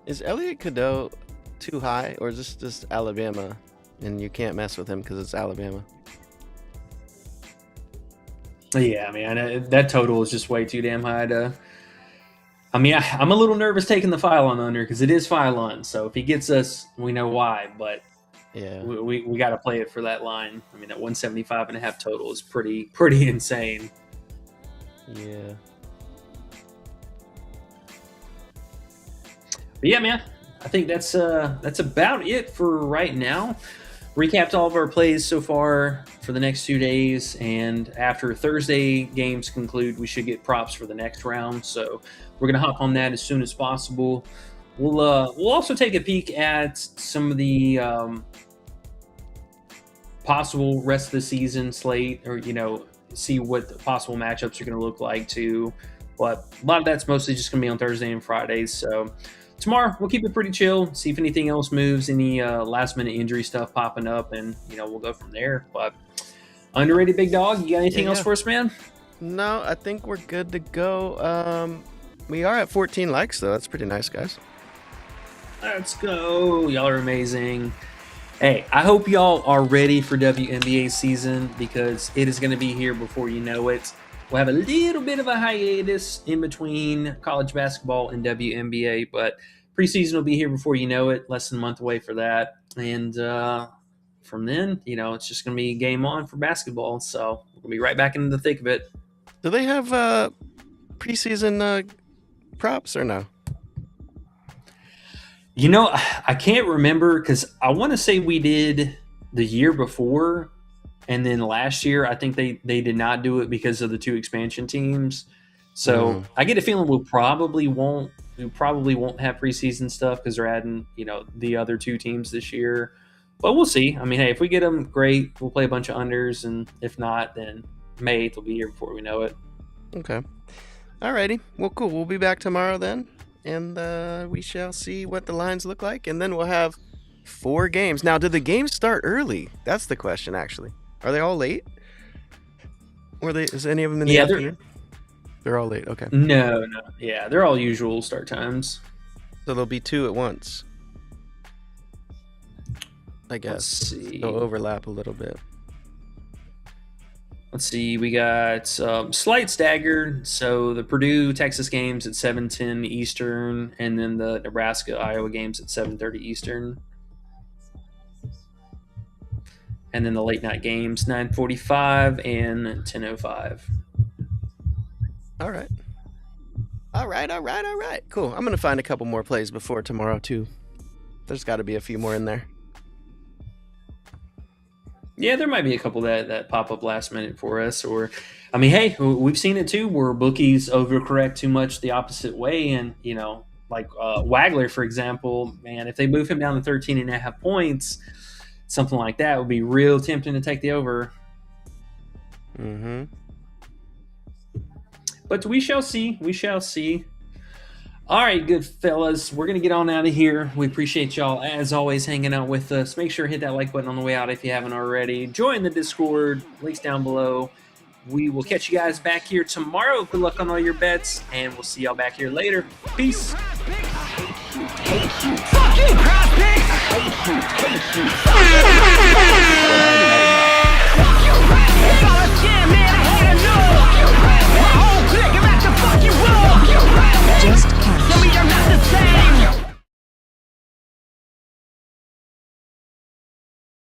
Is Elliot Cadeau too high, or is this just Alabama and you can't mess with him because it's Alabama? Yeah, I mean, I know that total is just way too damn high to. I mean, I'm a little nervous taking the Phylon under because it is Phylon. So if he gets us, we know why. But yeah, we got to play it for that line. I mean, that 175.5 total is pretty insane. Yeah. But yeah, man, I think that's about it for right now. Recapped all of our plays so far for the next 2 days, and after Thursday games conclude, we should get props for the next round. So we're gonna hop on that as soon as possible. We'll also take a peek at some of the possible rest of the season slate, or see what the possible matchups are gonna look like too. But a lot of that's mostly just gonna be on Thursday and Fridays. So tomorrow we'll keep it pretty chill, see if anything else moves, any last minute injury stuff popping up, and we'll go from there. But underrated big dog, you got anything else for us, man? No, I think we're good to go. We are at 14 likes though. That's pretty nice, guys. Let's go. Y'all are amazing. Hey, I hope y'all are ready for WNBA season, because it is going to be here before you know it. We'll have a little bit of a hiatus in between college basketball and WNBA, but preseason will be here before you know it. Less than a month away for that. And from then, it's just going to be game on for basketball. So we're going to be right back into the thick of it. Do they have preseason props or no? I can't remember, because I want to say we did the year before. And then last year, I think they did not do it because of the 2 expansion teams. So I get a feeling we probably won't have preseason stuff because they're adding, the other 2 teams this year. But we'll see. I mean, hey, if we get them, great. We'll play a bunch of unders. And if not, then May 8th will be here before we know it. Okay. Alrighty. Well, cool. We'll be back tomorrow then. And we shall see what the lines look like. And then we'll have 4 games. Now, do the games start early? That's the question, actually. Are they all late? Or is any of them in the afternoon? They're all late. Okay. No. Yeah, they're all usual start times. So there'll be 2 at once, I guess. Let's see. They'll overlap a little bit. Let's see. We got slight staggered. So the Purdue-Texas games at 7:10 Eastern, and then the Nebraska-Iowa games at 7:30 Eastern. And then the late night games, 9:45 and 10:05. All right. Cool. I'm going to find a couple more plays before tomorrow, too. There's got to be a few more in there. Yeah, there might be a couple that pop up last minute for us. Or, I mean, hey, we've seen it too where bookies overcorrect too much the opposite way. And, like Wagler, for example, man, if they move him down to 13.5 points, something like that would be real tempting to take the over. Mm-hmm. But we shall see. We shall see. All right, good fellas. We're going to get on out of here. We appreciate y'all, as always, hanging out with us. Make sure to hit that like button on the way out if you haven't already. Join the Discord. Links down below. We will catch you guys back here tomorrow. Good luck on all your bets, and we'll see y'all back here later. Peace. Fuck you, prospects!